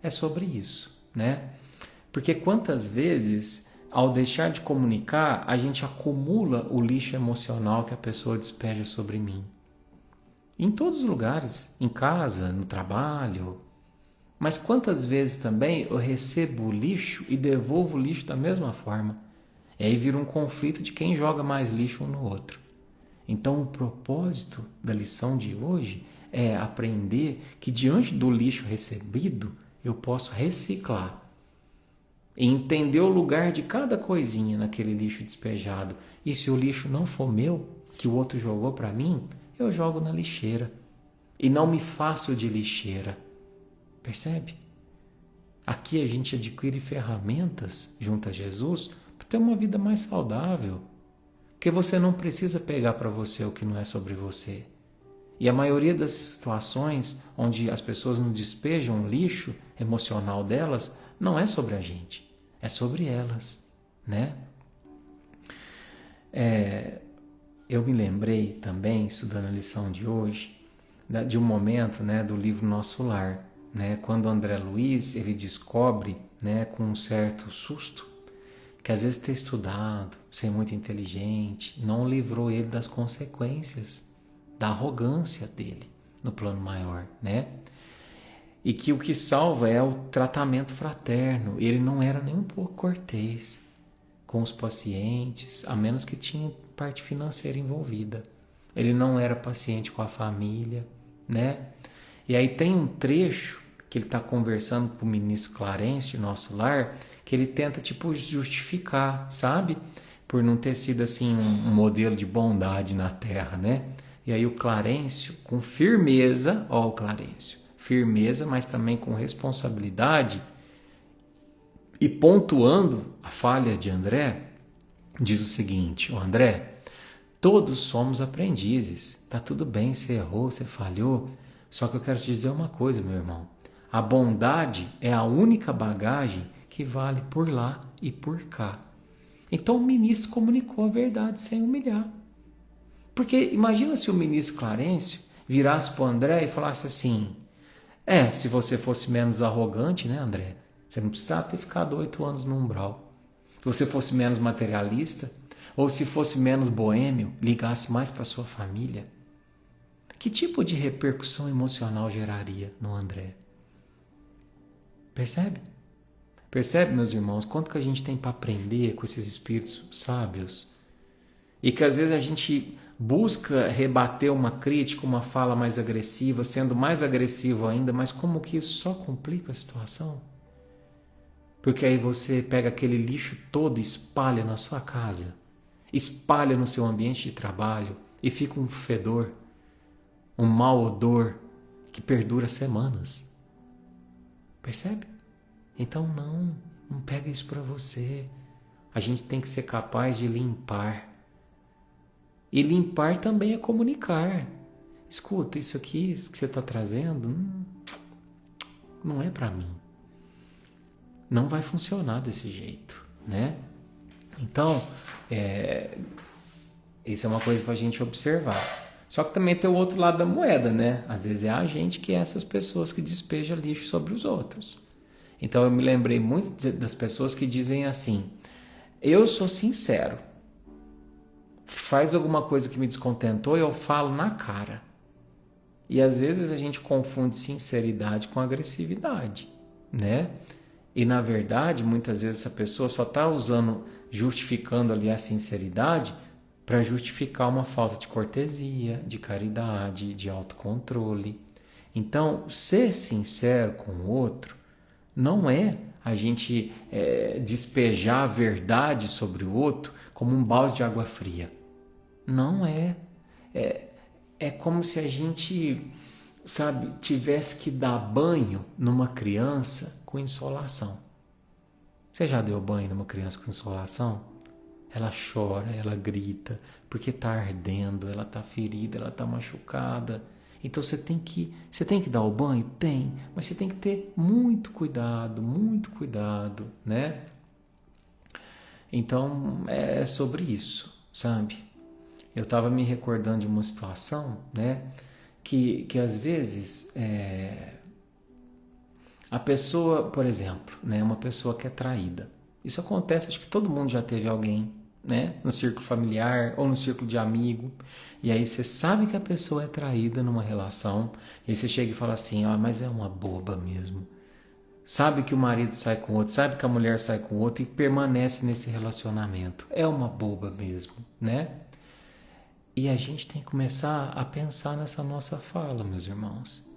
é sobre isso, né? Porque quantas vezes, ao deixar de comunicar, a gente acumula o lixo emocional que a pessoa despeja sobre mim. Em todos os lugares, em casa, no trabalho. Mas quantas vezes também eu recebo o lixo e devolvo o lixo da mesma forma. E aí vira um conflito de quem joga mais lixo um no outro. Então o propósito da lição de hoje é aprender que diante do lixo recebido, eu posso reciclar. E entender o lugar de cada coisinha naquele lixo despejado. E se o lixo não for meu, que o outro jogou para mim, eu jogo na lixeira. E não me faço de lixeira. Percebe? Aqui a gente adquire ferramentas junto a Jesus para ter uma vida mais saudável. Porque você não precisa pegar para você o que não é sobre você. E a maioria das situações onde as pessoas não despejam o lixo emocional delas, não é sobre a gente, é sobre elas, né? Eu me lembrei também, estudando a lição de hoje, de um momento, né, do livro Nosso Lar, né, quando André Luiz ele descobre, né, com um certo susto, que às vezes ter estudado, ser muito inteligente, não livrou ele das consequências da arrogância dele no plano maior, né? E que o que salva é o tratamento fraterno. Ele não era nem um pouco cortês com os pacientes, a menos que tinha parte financeira envolvida. Ele não era paciente com a família, né? E aí tem um trecho que ele está conversando com o ministro Clarence de Nosso Lar, que ele tenta justificar, sabe? Por não ter sido assim um modelo de bondade na Terra, né? E aí o Clarencio, com firmeza, o Clarencio, firmeza, mas também com responsabilidade, e pontuando a falha de André, diz o seguinte, André, todos somos aprendizes, tá tudo bem, você errou, você falhou, só que eu quero te dizer uma coisa, meu irmão, a bondade é a única bagagem que vale por lá e por cá. Então o ministro comunicou a verdade sem humilhar. Porque imagina se o ministro Clarencio virasse para o André e falasse assim, se você fosse menos arrogante, né, André? Você não precisava ter ficado 8 anos no umbral. Se você fosse menos materialista, ou se fosse menos boêmio, ligasse mais para sua família. Que tipo de repercussão emocional geraria no André? Percebe? Percebe, meus irmãos, quanto que a gente tem para aprender com esses espíritos sábios? E que às vezes a gente busca rebater uma crítica, uma fala mais agressiva, sendo mais agressivo ainda, mas como que isso só complica a situação? Porque aí você pega aquele lixo todo e espalha na sua casa, espalha no seu ambiente de trabalho e fica um fedor, um mau odor que perdura semanas. Percebe? Então não pega isso para você. A gente tem que ser capaz de limpar. E limpar também é comunicar. Escuta, isso aqui que você está trazendo não é para mim. Não vai funcionar desse jeito, né? Então, isso é uma coisa para a gente observar. Só que também tem o outro lado da moeda, né? Às vezes é a gente que é essas pessoas que despejam lixo sobre os outros. Então eu me lembrei muito das pessoas que dizem assim, eu sou sincero, faz alguma coisa que me descontentou e eu falo na cara. E às vezes a gente confunde sinceridade com agressividade, né? E na verdade, muitas vezes essa pessoa só está justificando ali a sinceridade para justificar uma falta de cortesia, de caridade, de autocontrole. Então, ser sincero com o outro não é a gente despejar a verdade sobre o outro como um balde de água fria. Não é. É como se a gente, sabe, tivesse que dar banho numa criança com insolação. Você já deu banho numa criança com insolação? Ela chora, ela grita, porque está ardendo, ela está ferida, ela está machucada. Então você tem que dar o banho? Tem, mas você tem que ter muito cuidado, né? Então é sobre isso, sabe? Eu estava me recordando de uma situação, né? Que às vezes a pessoa, por exemplo, né? Uma pessoa que é traída. Isso acontece, acho que todo mundo já teve alguém, né? No círculo familiar ou no círculo de amigo. E aí você sabe que a pessoa é traída numa relação. E aí você chega e fala assim, mas é uma boba mesmo. Sabe que o marido sai com outro, sabe que a mulher sai com outro e permanece nesse relacionamento. É uma boba mesmo, né? E a gente tem que começar a pensar nessa nossa fala, meus irmãos.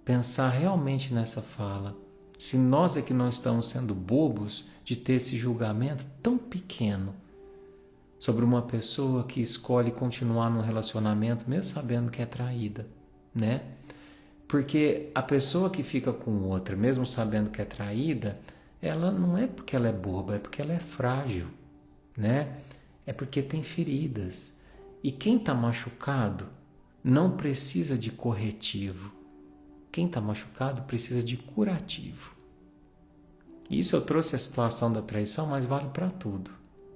Pensar realmente nessa fala. Se nós é que não estamos sendo bobos de ter esse julgamento tão pequeno sobre uma pessoa que escolhe continuar no relacionamento mesmo sabendo que é traída, né? Porque a pessoa que fica com outra, mesmo sabendo que é traída, ela não é porque ela é boba, é porque ela é frágil, né? É porque tem feridas. E quem está machucado não precisa de corretivo. Quem está machucado precisa de curativo. Isso eu trouxe a situação da traição, mas vale para tudo.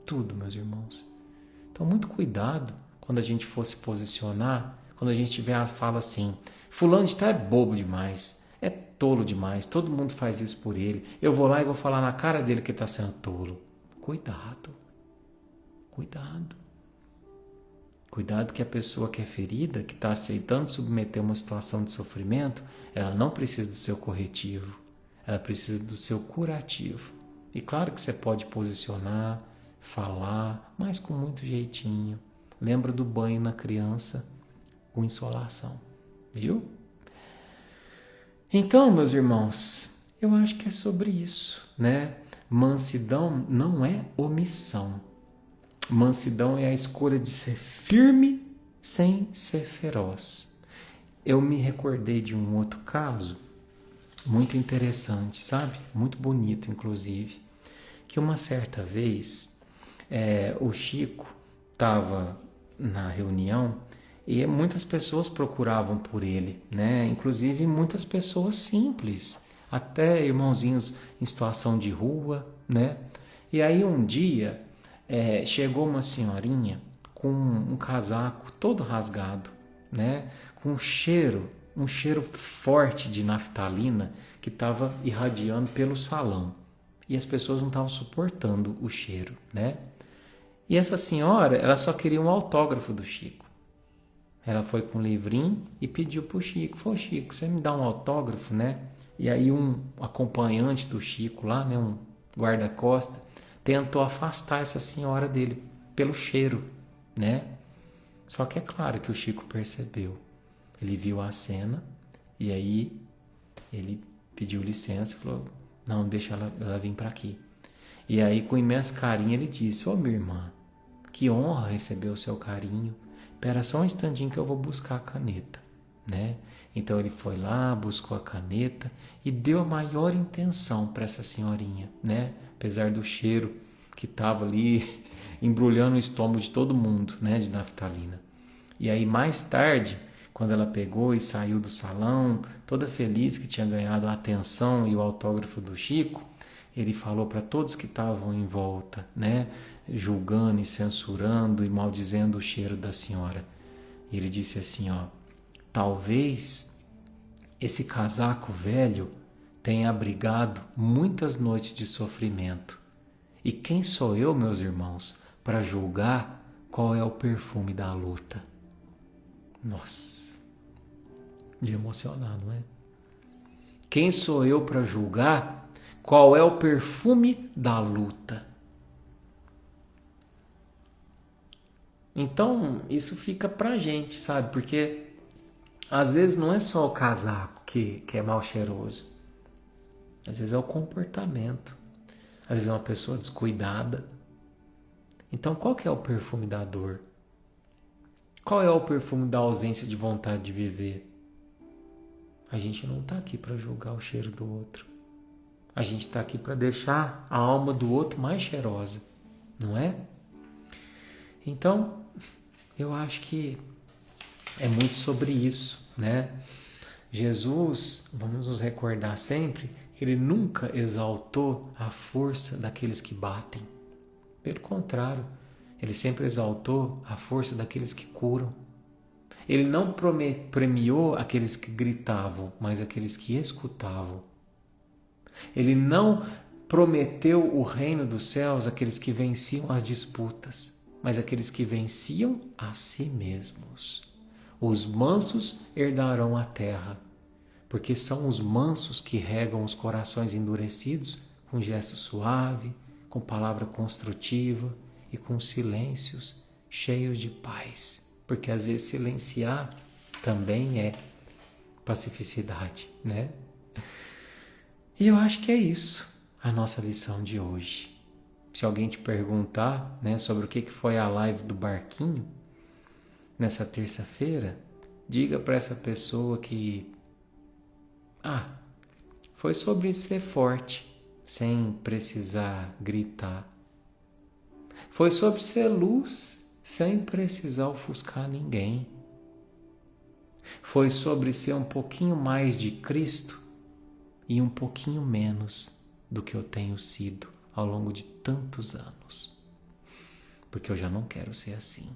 Tudo, meus irmãos. Então, muito cuidado quando a gente for se posicionar, quando a gente tiver a fala assim, fulano de tal é bobo demais, é tolo demais, todo mundo faz isso por ele. Eu vou lá e vou falar na cara dele que está sendo tolo. Cuidado. Cuidado. Cuidado que a pessoa que é ferida, que está aceitando submeter uma situação de sofrimento, ela não precisa do seu corretivo, ela precisa do seu curativo. E claro que você pode posicionar, falar, mas com muito jeitinho. Lembra do banho na criança com insolação, viu? Então, meus irmãos, eu acho que é sobre isso, né? Mansidão não é omissão. Mansidão é a escolha de ser firme sem ser feroz. Eu me recordei de um outro caso muito interessante, sabe? Muito bonito, inclusive. Que uma certa vez o Chico estava na reunião e muitas pessoas procuravam por ele, né? Inclusive muitas pessoas simples, até irmãozinhos em situação de rua, né? E aí um dia chegou uma senhorinha com um casaco todo rasgado, né? Com um cheiro forte de naftalina que estava irradiando pelo salão. E as pessoas não estavam suportando o cheiro, né? E essa senhora, ela só queria um autógrafo do Chico. Ela foi com um livrinho e pediu para o Chico. Falou, Chico, você me dá um autógrafo, né? E aí um acompanhante do Chico lá, né? Um guarda-costa, tentou afastar essa senhora dele pelo cheiro, né? Só que é claro que o Chico percebeu. Ele viu a cena e aí ele pediu licença e falou, não, deixa ela vir para aqui. E aí com imenso carinho ele disse, minha irmã, que honra receber o seu carinho. Espera só um instantinho que eu vou buscar a caneta, né? Então ele foi lá, buscou a caneta e deu a maior intenção para essa senhorinha, né? Apesar do cheiro que estava ali embrulhando o estômago de todo mundo, né? De naftalina. E aí mais tarde, quando ela pegou e saiu do salão, toda feliz que tinha ganhado a atenção e o autógrafo do Chico, ele falou para todos que estavam em volta, né? Julgando e censurando e maldizendo o cheiro da senhora. Ele disse assim, talvez esse casaco velho tenha abrigado muitas noites de sofrimento. E quem sou eu, meus irmãos, para julgar qual é o perfume da luta? Nossa, de emocionar, não é? Quem sou eu para julgar Qual é o perfume da luta? Então, isso fica pra gente, sabe? Porque às vezes não é só o casaco que é mal cheiroso. Às vezes é o comportamento. Às vezes é uma pessoa descuidada. Então, qual que é o perfume da dor? Qual é o perfume da ausência de vontade de viver? A gente não está aqui para julgar o cheiro do outro. A gente está aqui para deixar a alma do outro mais cheirosa, não é? Então, eu acho que é muito sobre isso, né? Jesus, vamos nos recordar sempre, que ele nunca exaltou a força daqueles que batem. Pelo contrário, ele sempre exaltou a força daqueles que curam. Ele não premiou aqueles que gritavam, mas aqueles que escutavam. Ele não prometeu o reino dos céus àqueles que venciam as disputas, mas aqueles que venciam a si mesmos. Os mansos herdarão a terra, porque são os mansos que regam os corações endurecidos com gesto suave, com palavra construtiva e com silêncios cheios de paz. Porque às vezes silenciar também é pacificidade, né? E eu acho que é isso a nossa lição de hoje. Se alguém te perguntar, né, sobre o que foi a live do barquinho nessa terça-feira, diga para essa pessoa que foi sobre ser forte sem precisar gritar. Foi sobre ser luz sem precisar ofuscar ninguém. Foi sobre ser um pouquinho mais de Cristo e um pouquinho menos do que eu tenho sido ao longo de tantos anos. Porque eu já não quero ser assim.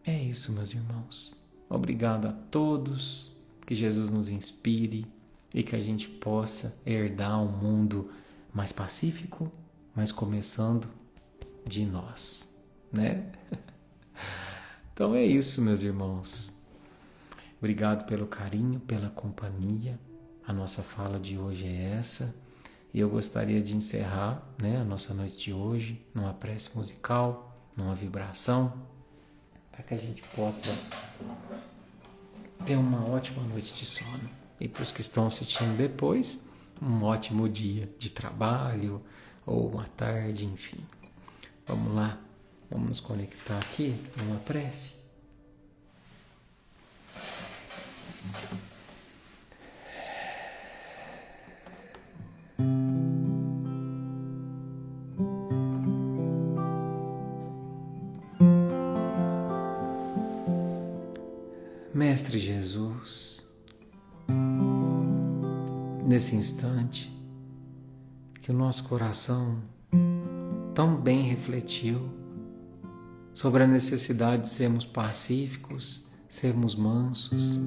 É isso, meus irmãos. Obrigado a todos. Que Jesus nos inspire e que a gente possa herdar um mundo mais pacífico, mas começando de nós, né? Então é isso, meus irmãos. Obrigado pelo carinho, pela companhia. A nossa fala de hoje é essa. E eu gostaria de encerrar, né, a nossa noite de hoje numa prece musical, numa vibração, para que a gente possa ter uma ótima noite de sono. E para os que estão assistindo depois, um ótimo dia de trabalho ou uma tarde, enfim. Vamos lá, vamos nos conectar aqui numa prece. Mestre Jesus, nesse instante que o nosso coração tão bem refletiu sobre a necessidade de sermos pacíficos, sermos mansos,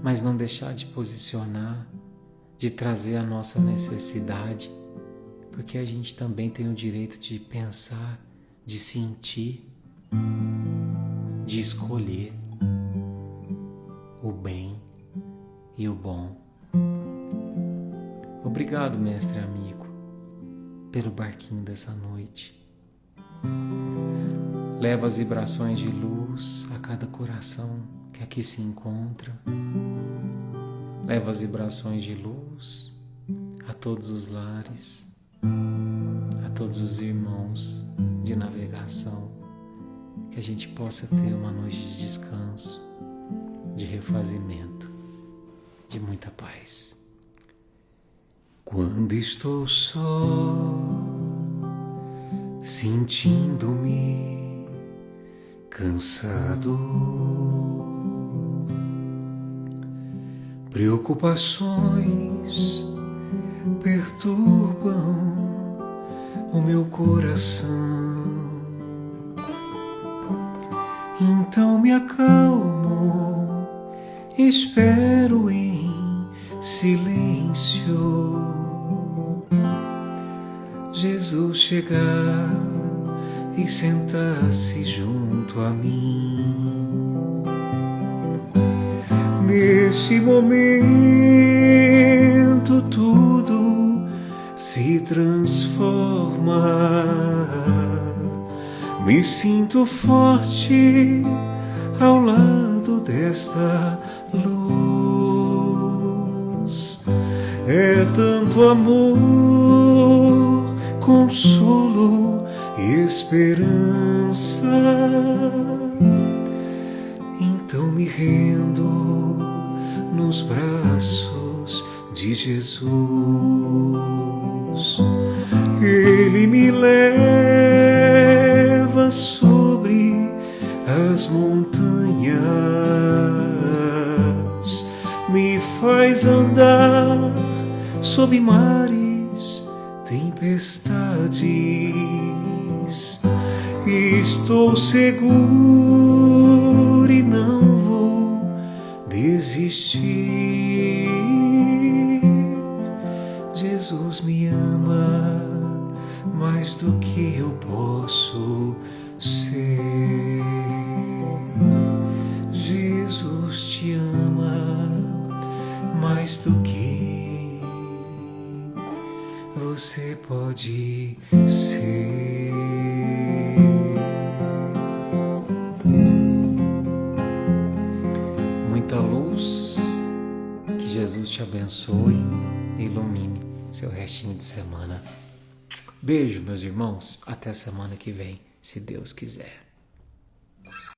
mas não deixar de posicionar, de trazer a nossa necessidade, porque a gente também tem o direito de pensar, de sentir, de escolher o bem e o bom. Obrigado, mestre amigo, pelo barquinho dessa noite. Leva as vibrações de luz a cada coração que aqui se encontra. Leva as vibrações de luz a todos os lares, a todos os irmãos de navegação, que a gente possa ter uma noite de descanso, de refazimento, de muita paz. Quando estou só, sentindo-me cansado, preocupações perturbam o meu coração. Então me acalmo, espero em silêncio Jesus chegar e sentar-se junto a mim. Neste momento transforma. Me sinto forte ao lado desta luz. É tanto amor, consolo e esperança. Então me rendo nos braços de Jesus. Ele me leva sobre as montanhas, me faz andar sob mares, tempestades. Estou seguro e não vou desistir. Jesus me ama mais do que eu posso ser. Jesus te ama mais do que você pode ser. Muita luz, que Jesus te abençoe e ilumine seu restinho de semana. Beijo, meus irmãos, até semana que vem, se Deus quiser.